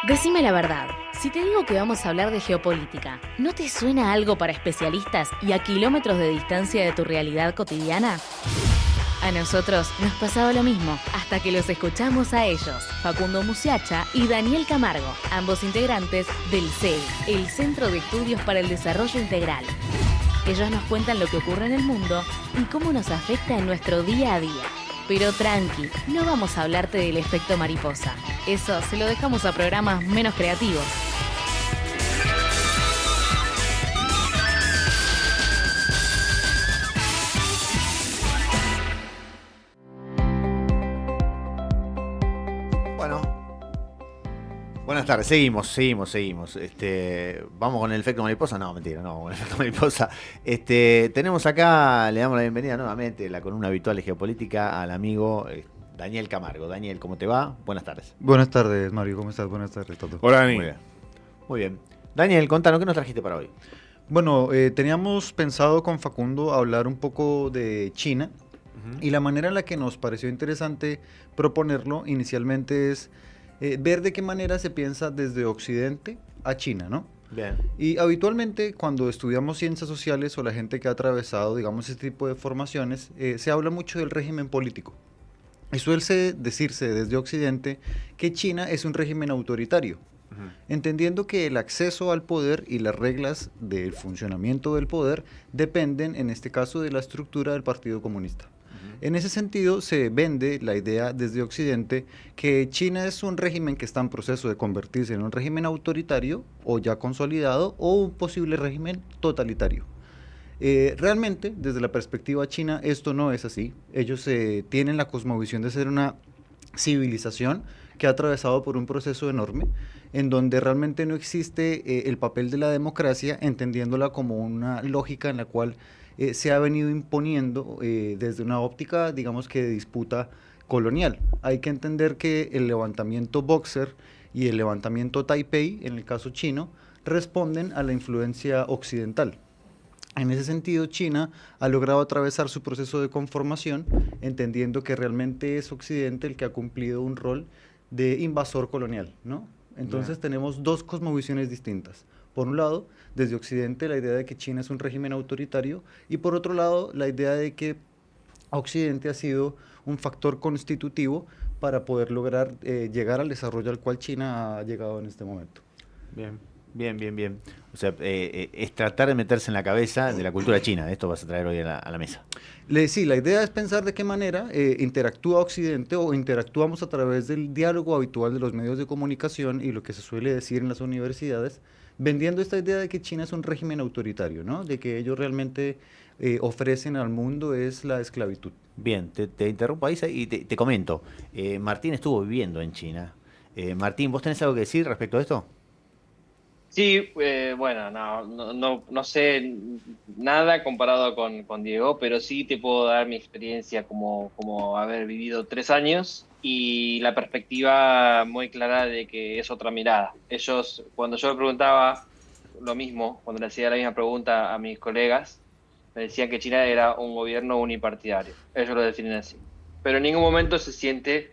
Decime la verdad, si te digo que vamos a hablar de geopolítica, ¿no te suena algo para especialistas y a kilómetros de distancia de tu realidad cotidiana? A nosotros nos pasaba lo mismo, hasta que los escuchamos a ellos, Facundo Musiacha y Daniel Camargo, ambos integrantes del CEDI, el Centro de Estudios para el Desarrollo Integral. Ellos nos cuentan lo que ocurre en el mundo y cómo nos afecta en nuestro día a día. Pero tranqui, no vamos a hablarte del efecto mariposa. Eso se lo dejamos a programas menos creativos. Bueno, buenas tardes, seguimos. Vamos con el efecto mariposa. No, mentira, no, con el efecto mariposa. Tenemos acá, le damos la bienvenida nuevamente, la columna habitual de geopolítica, al amigo Daniel Camargo. Daniel, ¿cómo te va? Buenas tardes. Buenas tardes, Mario, ¿cómo estás? Buenas tardes, Toto. Hola, Dani. Muy bien. Muy bien. Daniel, contanos, ¿qué nos trajiste para hoy? Bueno, teníamos pensado con Facundo hablar un poco de China y la manera en la que nos pareció interesante proponerlo inicialmente es ver de qué manera se piensa desde Occidente a China, ¿no? Bien. Y habitualmente cuando estudiamos ciencias sociales o la gente que ha atravesado, digamos, este tipo de formaciones, se habla mucho del régimen político. Y suele decirse desde Occidente que China es un régimen autoritario, entendiendo que el acceso al poder y las reglas del funcionamiento del poder dependen, en este caso, de la estructura del Partido Comunista. En ese sentido, se vende la idea desde Occidente que China es un régimen que está en proceso de convertirse en un régimen autoritario o ya consolidado o un posible régimen totalitario. Realmente, desde la perspectiva china, esto no es así. Ellos tienen la cosmovisión de ser una civilización que ha atravesado por un proceso enorme, en donde realmente no existe el papel de la democracia, entendiéndola como una lógica en la cual se ha venido imponiendo desde una óptica, digamos que de disputa colonial. Hay que entender que el levantamiento Boxer y el levantamiento Taipei, en el caso chino, responden a la influencia occidental. En ese sentido, China ha logrado atravesar su proceso de conformación, entendiendo que realmente es Occidente el que ha cumplido un rol de invasor colonial, ¿no? Entonces tenemos dos cosmovisiones distintas. Por un lado, desde Occidente, la idea de que China es un régimen autoritario, y por otro lado, la idea de que Occidente ha sido un factor constitutivo para poder lograr llegar al desarrollo al cual China ha llegado en este momento. Bien. O sea, es tratar de meterse en la cabeza de la cultura china. Esto vas a traer hoy a la mesa. Sí, la idea es pensar de qué manera interactúa Occidente o interactuamos a través del diálogo habitual de los medios de comunicación y lo que se suele decir en las universidades, vendiendo esta idea de que China es un régimen autoritario, ¿no? De que ellos realmente ofrecen al mundo es la esclavitud. Bien, te interrumpo ahí y te comento. Martín estuvo viviendo en China. Martín, ¿vos tenés algo que decir respecto a esto? Sí, bueno, no sé nada comparado con Diego, pero sí te puedo dar mi experiencia como haber vivido 3 años y la perspectiva muy clara de que es otra mirada. Ellos, cuando yo le preguntaba lo mismo, cuando le hacía la misma pregunta a mis colegas, me decían que China era un gobierno unipartidario. Ellos lo definen así. Pero en ningún momento se siente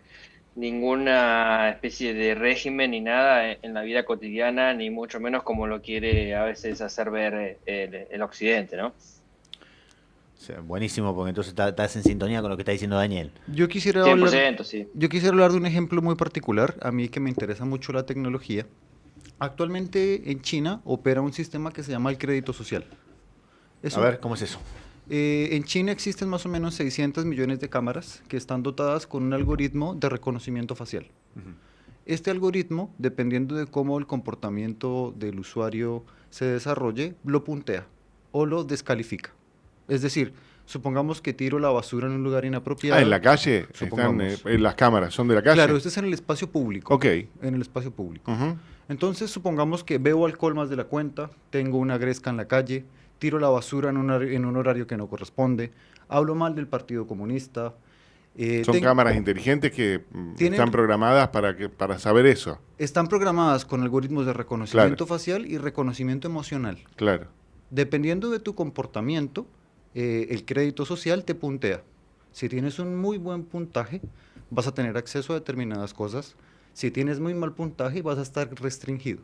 ninguna especie de régimen ni nada en la vida cotidiana, ni mucho menos como lo quiere a veces hacer ver el Occidente, ¿no? O sea, buenísimo, porque entonces estás en sintonía con lo que está diciendo Daniel. Yo quisiera 100%, sí. yo quisiera hablar de un ejemplo muy particular, a mí que me interesa mucho la tecnología. Actualmente en China opera un sistema que se llama el crédito social. A ver, ¿cómo es eso? En China existen más o menos 600 millones de cámaras que están dotadas con un algoritmo de reconocimiento facial. Este algoritmo, dependiendo de cómo el comportamiento del usuario se desarrolle, lo puntea o lo descalifica. Es decir, supongamos que tiro la basura en un lugar inapropiado. En la calle están en las cámaras, son de la calle. Claro, esto es en el espacio público. Ok. En el espacio público. Entonces, supongamos que bebo alcohol más de la cuenta, tengo una gresca en la calle, tiro la basura en un horario que no corresponde, hablo mal del Partido Comunista. Son cámaras inteligentes que están programadas para saber eso. Están programadas con algoritmos de reconocimiento facial y reconocimiento emocional. Claro. Dependiendo de tu comportamiento, el crédito social te puntea. Si tienes un muy buen puntaje, vas a tener acceso a determinadas cosas. Si tienes muy mal puntaje, vas a estar restringido.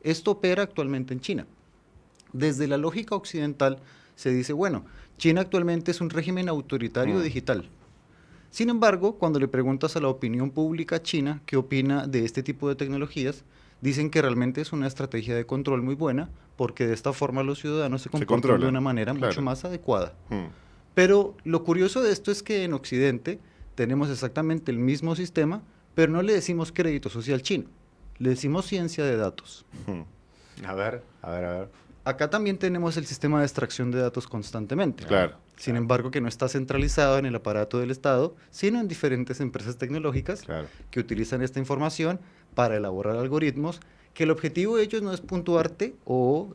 Esto opera actualmente en China. Desde la lógica occidental se dice, bueno, China actualmente es un régimen autoritario digital. Sin embargo, cuando le preguntas a la opinión pública china qué opina de este tipo de tecnologías, dicen que realmente es una estrategia de control muy buena, porque de esta forma los ciudadanos se comportan de una manera mucho más adecuada. Pero lo curioso de esto es que en Occidente tenemos exactamente el mismo sistema, pero no le decimos crédito social chino, le decimos ciencia de datos. A ver. Acá también tenemos el sistema de extracción de datos constantemente. Claro. Sin embargo, que no está centralizado en el aparato del Estado, sino en diferentes empresas tecnológicas que utilizan esta información para elaborar algoritmos, que el objetivo de ellos no es puntuarte o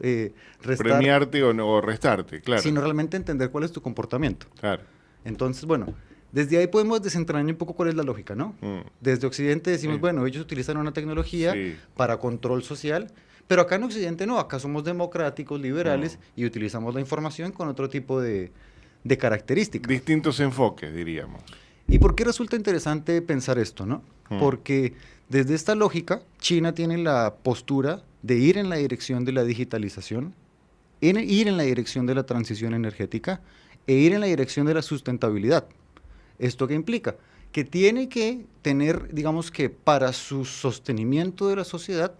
premiarte o restarte, claro. Sino realmente entender cuál es tu comportamiento. Claro. Entonces, bueno, desde ahí podemos desentrañar un poco cuál es la lógica, ¿no? Desde Occidente decimos, bueno, ellos utilizan una tecnología para control social, pero acá en Occidente no, acá somos democráticos, liberales y utilizamos la información con otro tipo de características. Distintos enfoques, diríamos. ¿Y por qué resulta interesante pensar esto, no? Porque desde esta lógica, China tiene la postura de ir en la dirección de la digitalización, ir en la dirección de la transición energética e ir en la dirección de la sustentabilidad. ¿Esto qué implica? Que tiene que tener, digamos que para su sostenimiento de la sociedad,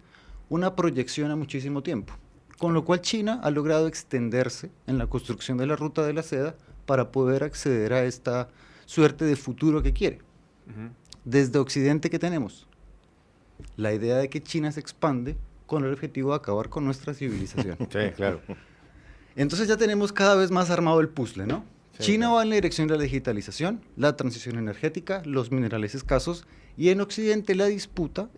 una proyección a muchísimo tiempo. Con lo cual China ha logrado extenderse en la construcción de la ruta de la seda para poder acceder a esta suerte de futuro que quiere. Desde Occidente, ¿qué tenemos? La idea de que China se expande con el objetivo de acabar con nuestra civilización. Sí, claro. Entonces ya tenemos cada vez más armado el puzzle, ¿no? Sí, China claro. va en la dirección de la digitalización, la transición energética, los minerales escasos, y en Occidente la disputa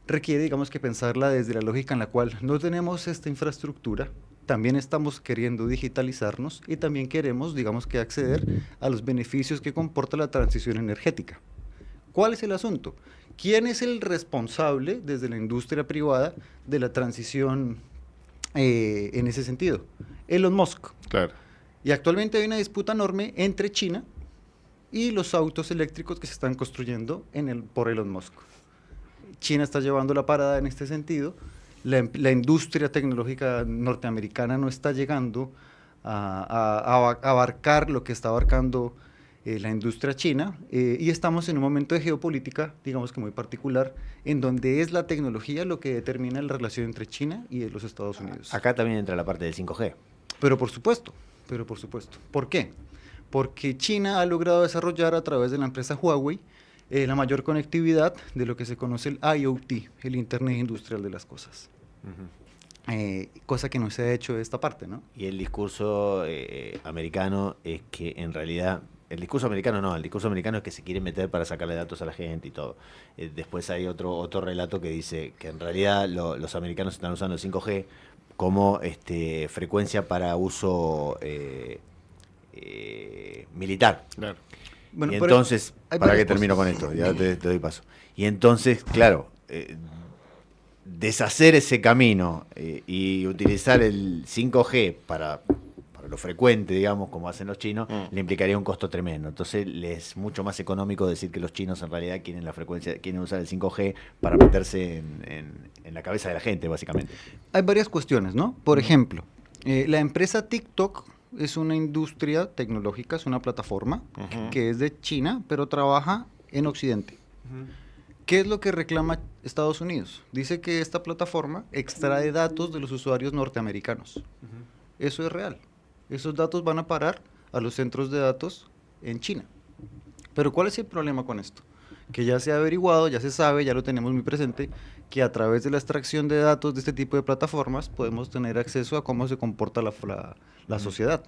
requiere, digamos, que pensarla desde la lógica en la cual no tenemos esta infraestructura, también estamos queriendo digitalizarnos y también queremos, digamos, que acceder a los beneficios que comporta la transición energética. ¿Cuál es el asunto? ¿Quién es el responsable desde la industria privada de la transición en ese sentido? Elon Musk. Claro. Y actualmente hay una disputa enorme entre China y los autos eléctricos que se están construyendo por Elon Musk. China está llevando la parada en este sentido. La industria tecnológica norteamericana no está llegando a abarcar lo que está abarcando la industria china, y estamos en un momento de geopolítica, digamos que muy particular, en donde es la tecnología lo que determina la relación entre China y los Estados Unidos. Acá también entra la parte del 5G. Pero por supuesto. ¿Por qué? Porque China ha logrado desarrollar a través de la empresa Huawei la mayor conectividad de lo que se conoce el IoT, el Internet Industrial de las Cosas. Cosa que no se ha hecho de esta parte, ¿no? Y el discurso americano es que en realidad... El discurso americano es que se quiere meter para sacarle datos a la gente y todo. Después hay otro relato que dice que en realidad los americanos están usando el 5G como frecuencia para uso militar. Claro. Bueno, y entonces, ¿para qué termino con esto? Ya te doy paso. Y entonces, claro, deshacer ese camino y utilizar el 5G para lo frecuente, digamos, como hacen los chinos, le implicaría un costo tremendo. Entonces, les es mucho más económico decir que los chinos en realidad quieren usar el 5G para meterse en la cabeza de la gente, básicamente. Hay varias cuestiones, ¿no? Por ejemplo, la empresa TikTok es una industria tecnológica, es una plataforma que es de China, pero trabaja en Occidente. ¿Qué es lo que reclama Estados Unidos? Dice que esta plataforma extrae datos de los usuarios norteamericanos. Eso es real. Esos datos van a parar a los centros de datos en China. Pero ¿cuál es el problema con esto? Que ya se ha averiguado, ya se sabe, ya lo tenemos muy presente, que a través de la extracción de datos de este tipo de plataformas podemos tener acceso a cómo se comporta la sociedad.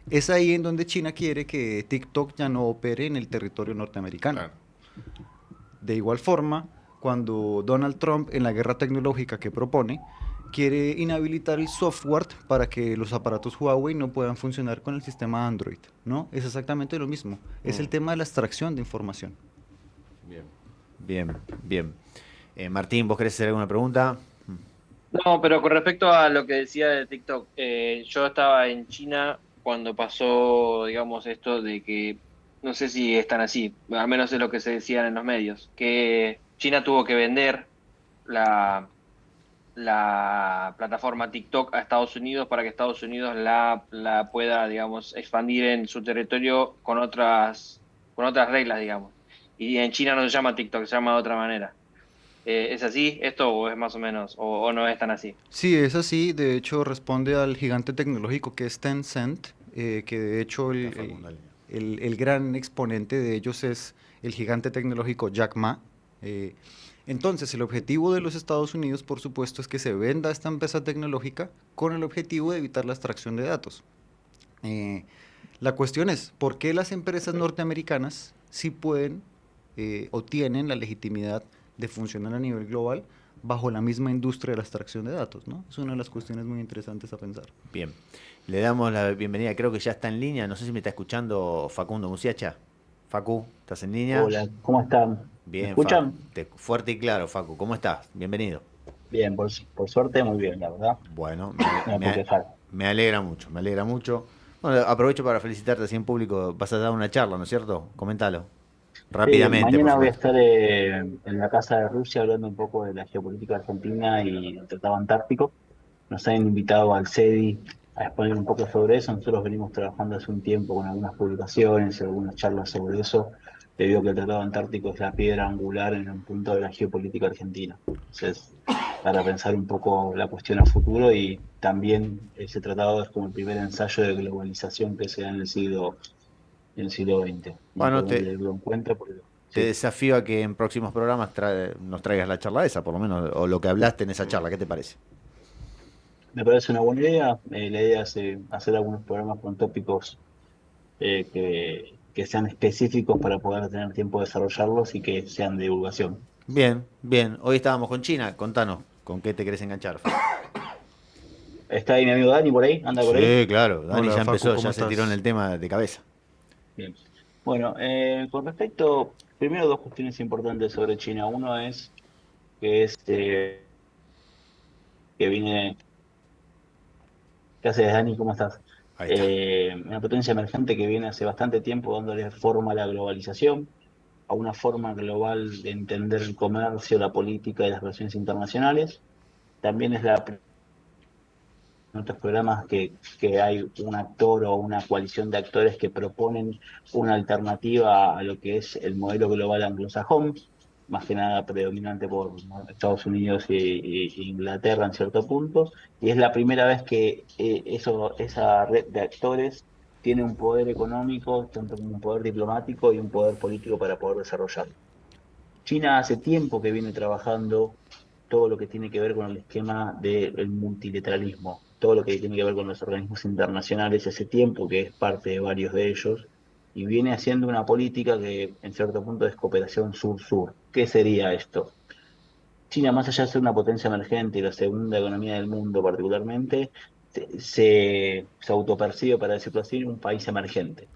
Es ahí en donde China quiere que TikTok ya no opere en el territorio norteamericano. Claro. De igual forma, cuando Donald Trump, en la guerra tecnológica que propone, quiere inhabilitar el software para que los aparatos Huawei no puedan funcionar con el sistema Android, ¿no? Es exactamente lo mismo. Es el tema de la extracción de información. Bien. Martín, ¿vos querés hacer alguna pregunta? No, pero con respecto a lo que decía de TikTok, yo estaba en China cuando pasó, digamos, esto de que, no sé si están así, al menos es lo que se decían en los medios, que China tuvo que vender la plataforma TikTok a Estados Unidos para que Estados Unidos la pueda, digamos, expandir en su territorio con otras reglas, digamos. Y en China no se llama TikTok, se llama de otra manera. ¿Es así esto o es más o menos, o no es tan así? Sí, es así. De hecho, responde al gigante tecnológico que es Tencent, que de hecho el gran exponente de ellos es el gigante tecnológico Jack Ma. Eh, entonces, el objetivo de los Estados Unidos, por supuesto, es que se venda esta empresa tecnológica con el objetivo de evitar la extracción de datos. Eh, la cuestión es, ¿por qué las empresas norteamericanas sí pueden o tienen la legitimidad de funcionar a nivel global bajo la misma industria de la extracción de datos, ¿no? Es una de las cuestiones muy interesantes a pensar. Bien, le damos la bienvenida, creo que ya está en línea, no sé si me está escuchando Facundo Musiacha. Facu, ¿estás en línea? Hola, ¿cómo están? ¿Me Bien, Facu, escuchan? fuerte y claro, Facu, ¿cómo estás? Bienvenido. Bien, por suerte muy bien, la verdad. Bueno, No me puedo quejar. me alegra mucho, me alegra mucho. Bueno, aprovecho para felicitarte así en público, vas a dar una charla, ¿no es cierto? Coméntalo. Sí, Rápidamente, por mañana voy a supuesto. estar en la Casa de Rusia hablando un poco de la geopolítica argentina y el Tratado Antártico. Nos han invitado al CEDI a exponer un poco sobre eso. Nosotros venimos trabajando hace un tiempo con algunas publicaciones y algunas charlas sobre eso, debido a que el Tratado Antártico es la piedra angular en un punto de la geopolítica argentina. Entonces, para pensar un poco la cuestión a futuro y también ese tratado es como el primer ensayo de globalización que se da en el siglo XX. Muy Bueno, importante tenerlo en cuenta porque te sí. desafío a que en próximos programas nos traigas la charla esa, por lo menos, o lo que hablaste en esa charla, ¿qué te parece? Me parece una buena idea. La idea es hacer algunos programas con tópicos que sean específicos para poder tener tiempo de desarrollarlos y que sean de divulgación. Bien, bien. Hoy estábamos con China, contanos, ¿con qué te querés enganchar? ¿Está ahí mi amigo Dani por ahí? ¿Anda por ahí? Sí, claro, Dani Hola, ya Facu, empezó, ¿cómo ya se tiró en estás? el tema de cabeza. Bien. Bueno, con respecto, primero dos cuestiones importantes sobre China. Uno es que viene, ¿qué haces, Dani? ¿Cómo estás? Ahí está. Una potencia emergente que viene hace bastante tiempo dándole forma a la globalización, a una forma global de entender el comercio, la política y las relaciones internacionales. También es en otros programas que hay un actor o una coalición de actores que proponen una alternativa a lo que es el modelo global anglosajón, más que nada predominante por, ¿no?, Estados Unidos y Inglaterra en cierto punto, y es la primera vez que esa red de actores tiene un poder económico, tanto como un poder diplomático y un poder político para poder desarrollarlo. China hace tiempo que viene trabajando todo lo que tiene que ver con el esquema del multilateralismo, todo lo que tiene que ver con los organismos internacionales, hace tiempo que es parte de varios de ellos, y viene haciendo una política que en cierto punto es cooperación sur-sur. ¿Qué sería esto? China, más allá de ser una potencia emergente y la segunda economía del mundo particularmente, se autopercibe, para decirlo así, un país emergente.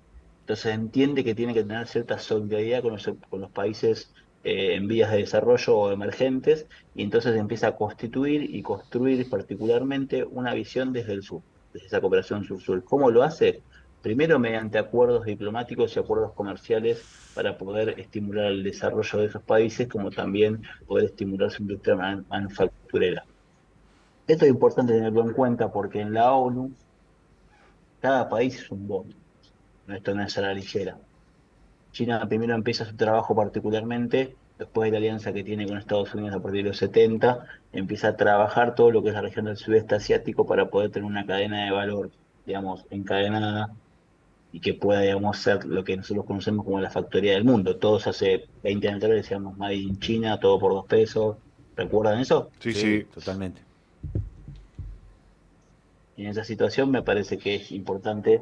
Entonces entiende que tiene que tener cierta solidaridad con los países en vías de desarrollo o emergentes, y entonces empieza a constituir y construir particularmente una visión desde el sur, desde esa cooperación sur-sur. ¿Cómo lo hace? Primero mediante acuerdos diplomáticos y acuerdos comerciales para poder estimular el desarrollo de esos países, como también poder estimular su industria manufacturera. Esto es importante tenerlo en cuenta porque en la ONU cada país es un bono, esto no es a la ligera. China primero empieza su trabajo particularmente, después de la alianza que tiene con Estados Unidos a partir de los 70, empieza a trabajar todo lo que es la región del sudeste asiático para poder tener una cadena de valor, digamos, encadenada y que pueda, digamos, ser lo que nosotros conocemos como la factoría del mundo. Todos hace 20 años atrás decíamos Made in China, todo por 2 pesos. ¿Recuerdan eso? Sí, Sí, sí. totalmente. Y en esa situación me parece que es importante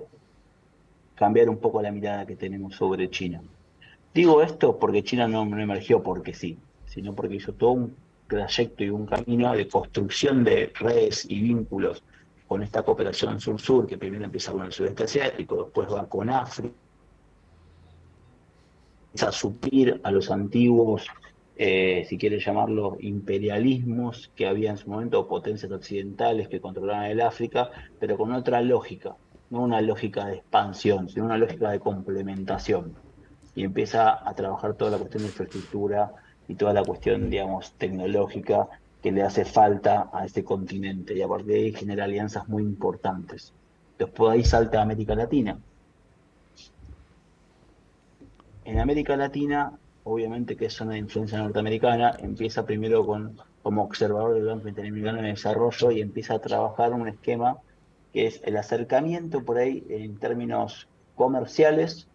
cambiar un poco la mirada que tenemos sobre China. Digo esto porque China no emergió porque sí, sino porque hizo todo un trayecto y un camino de construcción de redes y vínculos con esta cooperación sur-sur, que primero empieza con el sudeste asiático, después va con África, a suplir a los antiguos, si quieres llamarlos, imperialismos que había en su momento, o potencias occidentales que controlaban el África, pero con otra lógica, no una lógica de expansión, sino una lógica de complementación. Y empieza a trabajar toda la cuestión de infraestructura y toda la cuestión, digamos, tecnológica que le hace falta a este continente, y a partir de ahí genera alianzas muy importantes. Después ahí salta a América Latina. En América Latina, obviamente que es zona de influencia norteamericana, empieza primero como observador del Banco Interamericano de Desarrollo y empieza a trabajar un esquema que es el acercamiento por ahí en términos comerciales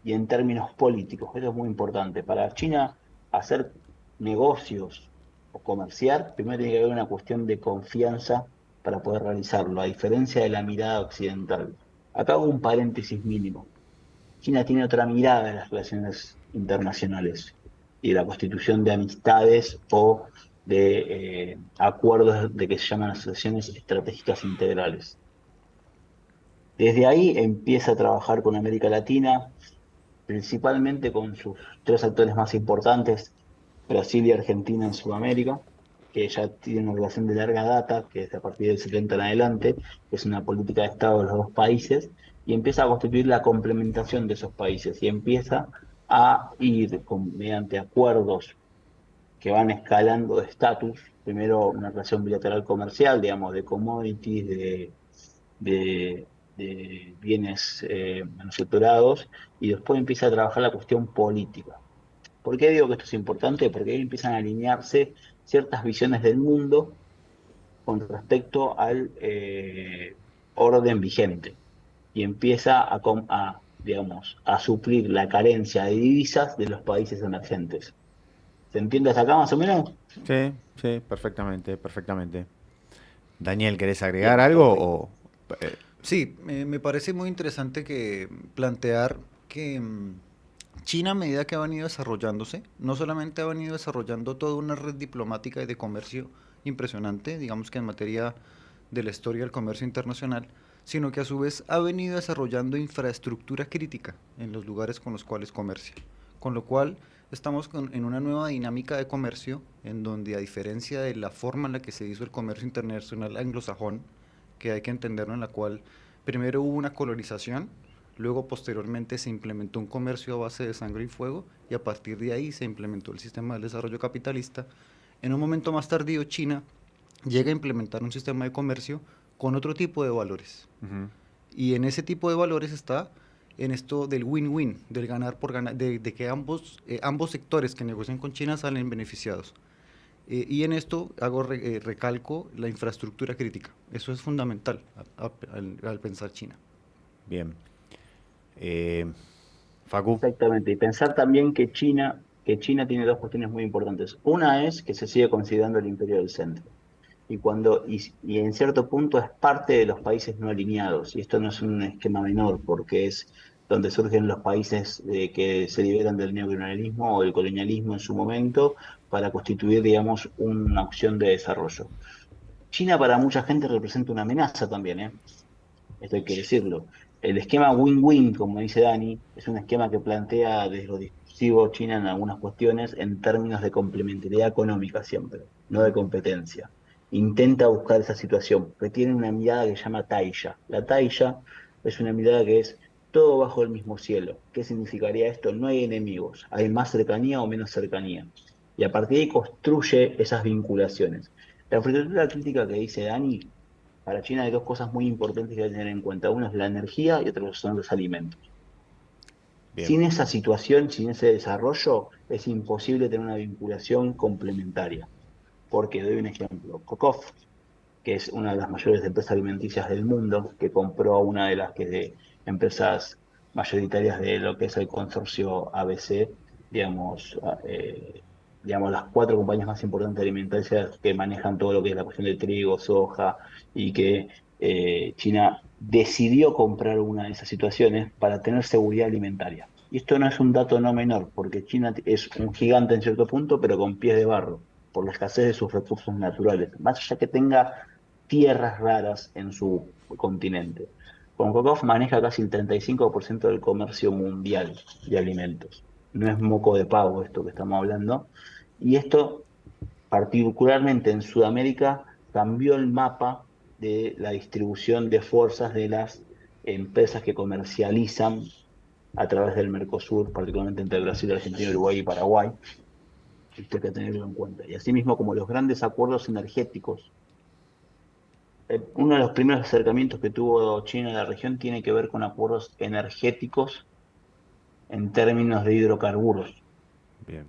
y en términos políticos. Eso es muy importante. Para China, hacer negocios o comerciar, primero tiene que haber una cuestión de confianza para poder realizarlo, a diferencia de la mirada occidental. Acá hago un paréntesis mínimo. China tiene otra mirada de las relaciones internacionales y de la constitución de amistades o de acuerdos de que se llaman asociaciones estratégicas integrales. Desde ahí empieza a trabajar con América Latina, principalmente con sus tres actores más importantes, Brasil y Argentina en Sudamérica, que ya tienen una relación de larga data, que es a partir del 70 en adelante, que es una política de Estado de los dos países, y empieza a constituir la complementación de esos países, y empieza a ir mediante acuerdos que van escalando de estatus, primero una relación bilateral comercial, digamos, de commodities, de, de bienes manufacturados, y después empieza a trabajar la cuestión política. ¿Por qué digo que esto es importante? Porque ahí empiezan a alinearse ciertas visiones del mundo con respecto al orden vigente y empieza digamos, a suplir la carencia de divisas de los países emergentes. ¿Se entiende hasta acá más o menos? Sí, sí, perfectamente, perfectamente. Daniel, ¿querés agregar Bien, algo? perfecto. Sí, me parece muy interesante que plantear que China, a medida que ha venido desarrollándose, no solamente ha venido desarrollando toda una red diplomática y de comercio impresionante, digamos que en materia de la historia del comercio internacional, sino que a su vez ha venido desarrollando infraestructura crítica en los lugares con los cuales comercia. Con lo cual estamos en una nueva dinámica de comercio en donde, a diferencia de la forma en la que se hizo el comercio internacional anglosajón, que hay que entenderlo, en la cual primero hubo una colonización, luego posteriormente se implementó un comercio a base de sangre y fuego, y a partir de ahí se implementó el sistema del desarrollo capitalista. En un momento más tardío, China llega a implementar un sistema de comercio con otro tipo de valores. Ujú. Y en ese tipo de valores está en esto del win-win, del ganar por ganar, de que ambos sectores que negocian con China salen beneficiados. Y en esto recalco la infraestructura crítica. Eso es fundamental al pensar China. Bien. Facu. Exactamente. Y pensar también que China tiene dos cuestiones muy importantes. Una es que se sigue considerando el imperio del centro. Y en cierto punto es parte de los países no alineados. Y esto no es un esquema menor, porque es donde surgen los países que se liberan del neocolonialismo o del colonialismo en su momento para constituir, digamos, una opción de desarrollo. China para mucha gente representa una amenaza también, ¿eh? Esto hay que decirlo. El esquema win-win, como dice Dani, es un esquema que plantea desde lo discursivo China en algunas cuestiones en términos de complementariedad económica siempre, no de competencia. Intenta buscar esa situación, porque tiene una mirada que se llama Taisha. La Taisha es una mirada que es todo bajo el mismo cielo. ¿Qué significaría esto? No hay enemigos, hay más cercanía o menos cercanía. Y a partir de ahí construye esas vinculaciones. La infraestructura crítica que dice Dani, para China hay dos cosas muy importantes que hay que tener en cuenta. Una es la energía y otra son los alimentos. Bien. Sin esa situación, sin ese desarrollo, es imposible tener una vinculación complementaria. Porque doy un ejemplo. Kokov, que es una de las mayores empresas alimenticias del mundo, que compró una de las empresas mayoritarias de lo que es el consorcio ABC, digamos, digamos, las cuatro compañías más importantes alimenticias que manejan todo lo que es la cuestión de trigo, soja, y que China decidió comprar una de esas situaciones para tener seguridad alimentaria. Y esto no es un dato no menor, porque China es un gigante en cierto punto, pero con pies de barro, por la escasez de sus recursos naturales. Más allá que tenga tierras raras en su continente. CONCACAF maneja casi el 35% del comercio mundial de alimentos. No es moco de pavo esto que estamos hablando. Y esto, particularmente en Sudamérica, cambió el mapa de la distribución de fuerzas de las empresas que comercializan a través del Mercosur, particularmente entre Brasil, Argentina, Uruguay y Paraguay. Esto hay que tenerlo en cuenta. Y asimismo, como los grandes acuerdos energéticos, uno de los primeros acercamientos que tuvo China a la región tiene que ver con acuerdos energéticos en términos de hidrocarburos. Bien.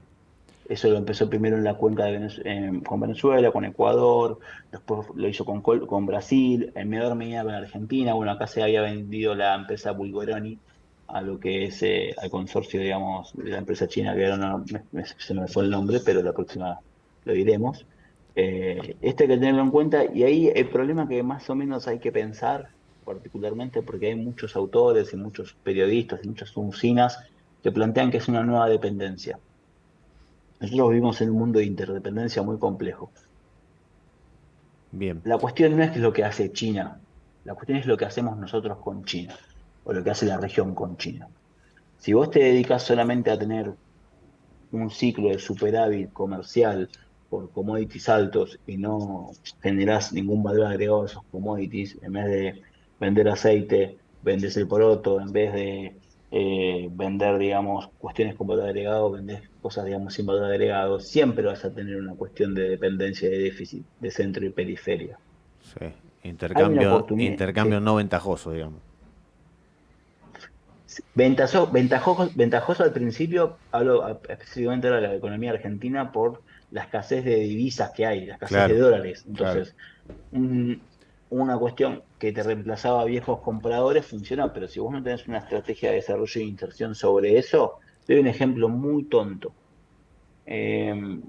Eso lo empezó primero en la cuenca de con Venezuela, con Ecuador, después lo hizo con Brasil, en menor medida con Argentina. Bueno, acá se había vendido la empresa Bulgoroni a lo que es al consorcio, digamos, de la empresa china, que ahora se me fue el nombre, pero la próxima lo diremos. Esto hay que tenerlo en cuenta, y ahí el problema que más o menos hay que pensar, particularmente porque hay muchos autores y muchos periodistas y muchas usinas que plantean que es una nueva dependencia. Nosotros vivimos en un mundo de interdependencia muy complejo. Bien. La cuestión no es lo que hace China, la cuestión es lo que hacemos nosotros con China, o lo que hace la región con China. Si vos te dedicas solamente a tener un ciclo de superávit comercial por commodities altos y no generás ningún valor agregado a esos commodities, en vez de vender aceite, vendes el poroto, en vez de vender, digamos, cuestiones con valor agregado, vendes cosas, digamos, sin valor agregado, siempre vas a tener una cuestión de dependencia, de déficit, de centro y periferia. Sí. Hay una Intercambio, oportunidad, intercambio sí. no ventajoso, digamos. Ventajoso al principio, hablo específicamente ahora de la economía argentina por la escasez de divisas que hay, la escasez de Claro, dólares. claro. Entonces, una cuestión que te reemplazaba a viejos compradores funciona, pero si vos no tenés una estrategia de desarrollo e inserción sobre eso, te doy un ejemplo muy tonto. Eh,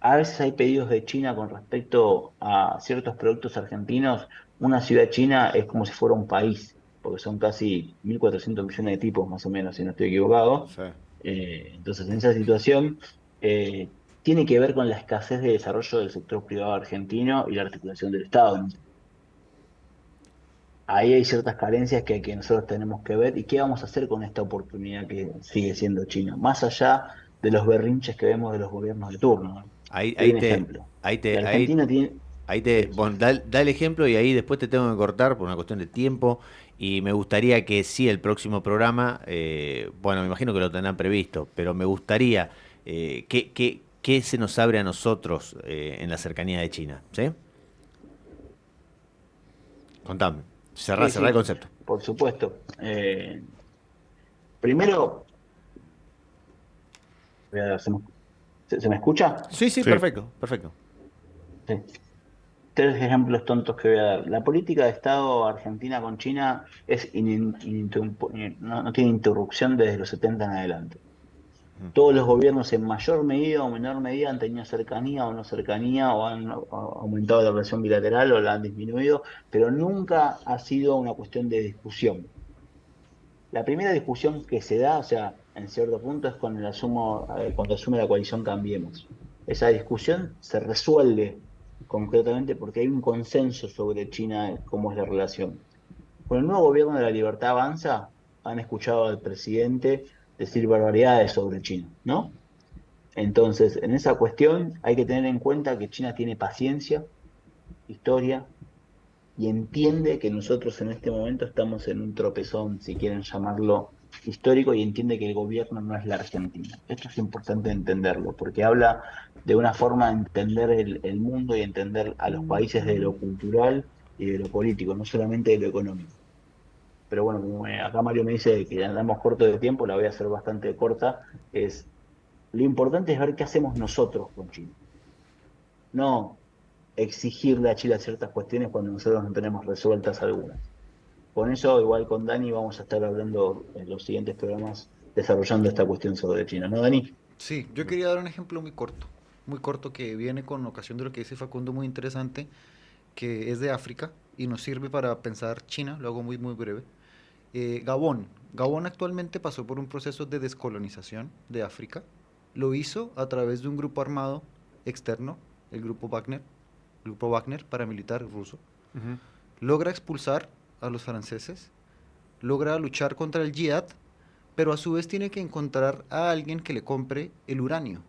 a veces hay pedidos de China con respecto a ciertos productos argentinos. Una ciudad china es como si fuera un país, porque son casi 1.400 millones de tipos, más o menos, si no estoy equivocado. Sí. Entonces, en esa situación, tiene que ver con la escasez de desarrollo del sector privado argentino y la articulación del Estado, ¿no? Ahí hay ciertas carencias que nosotros tenemos que ver y qué vamos a hacer con esta oportunidad que sigue siendo China, más allá de los berrinches que vemos de los gobiernos de turno, ¿no? Ahí, Te doy ahí un te, ejemplo. ahí La te, ahí, Argentina tiene... Sí. bueno, da el ejemplo y ahí después te tengo que cortar por una cuestión de tiempo y me gustaría que sí el próximo programa, bueno, me imagino que lo tendrán previsto, pero me gustaría que se nos abre a nosotros en la cercanía de China, ¿sí? Contame, Sí, cerrá el sí, concepto. por supuesto. Primero, ¿se me escucha? Sí, sí, Sí. perfecto, perfecto. Sí. Tres ejemplos tontos que voy a dar. La política de Estado argentina con China es no tiene interrupción desde los 70 en adelante. Todos los gobiernos en mayor medida o menor medida han tenido cercanía o no cercanía, o han aumentado la relación bilateral o la han disminuido, pero nunca ha sido una cuestión de discusión. La primera discusión que se da, o sea, en cierto punto, es cuando asume la coalición Cambiemos. Esa discusión se resuelve concretamente porque hay un consenso sobre China, cómo es la relación. Con el nuevo gobierno de la Libertad Avanza, han escuchado al presidente decir barbaridades sobre China, ¿no? Entonces, en esa cuestión hay que tener en cuenta que China tiene paciencia, historia, y entiende que nosotros en este momento estamos en un tropezón, si quieren llamarlo histórico, y entiende que el gobierno no es la Argentina. Esto es importante entenderlo, porque habla de una forma de entender el mundo y entender a los países de lo cultural y de lo político, no solamente de lo económico. Pero bueno, como acá Mario me dice que andamos corto de tiempo, la voy a hacer bastante corta, lo importante es ver qué hacemos nosotros con China. No exigirle a Chile ciertas cuestiones cuando nosotros no tenemos resueltas algunas. Con eso, igual con Dani, vamos a estar hablando en los siguientes programas desarrollando esta cuestión sobre China, ¿no, Dani? Sí, yo quería dar un ejemplo muy corto que viene con ocasión de lo que dice Facundo, muy interesante, que es de África y nos sirve para pensar China, lo hago muy breve. Gabón. Gabón actualmente pasó por un proceso de descolonización de África. Lo hizo a través de un grupo armado externo, el grupo Wagner paramilitar ruso. Ujú. Logra expulsar a los franceses, logra luchar contra el Jihad, pero a su vez tiene que encontrar a alguien que le compre el uranio,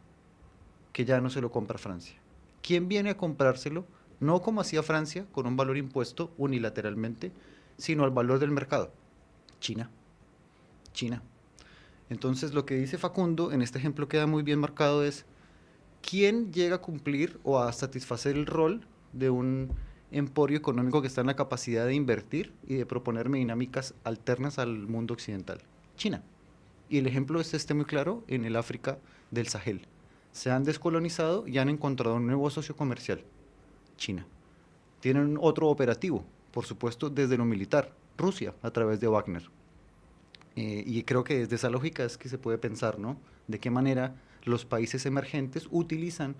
que ya no se lo compra Francia. ¿Quién viene a comprárselo? No como hacía Francia, con un valor impuesto unilateralmente, sino al valor del mercado. China. China. Entonces lo que dice Facundo, en este ejemplo queda muy bien marcado, es ¿quién llega a cumplir o a satisfacer el rol de un emporio económico que está en la capacidad de invertir y de proponerme dinámicas alternas al mundo occidental? China. Y el ejemplo es muy claro en el África del Sahel. Se han descolonizado y han encontrado un nuevo socio comercial, China. Tienen otro operativo, por supuesto, desde lo militar, Rusia, a través de Wagner. Y creo que desde esa lógica es que se puede pensar, ¿no? De qué manera los países emergentes utilizan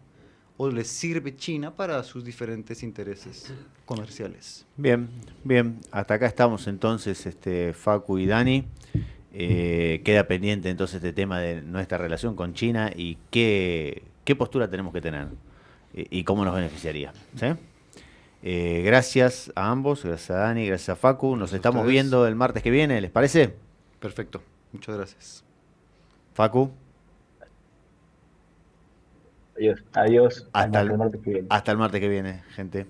o les sirve China para sus diferentes intereses comerciales. Bien, bien. Hasta acá estamos entonces, Facu y Dani. Queda pendiente entonces este tema de nuestra relación con China y qué postura tenemos que tener y cómo nos beneficiaría. ¿Sí? Gracias a ambos, gracias a Dani, gracias a Facu. Nos estamos viendo el martes que viene, ¿les parece? Perfecto, muchas gracias. Facu. Adiós. Hasta el martes que viene, gente.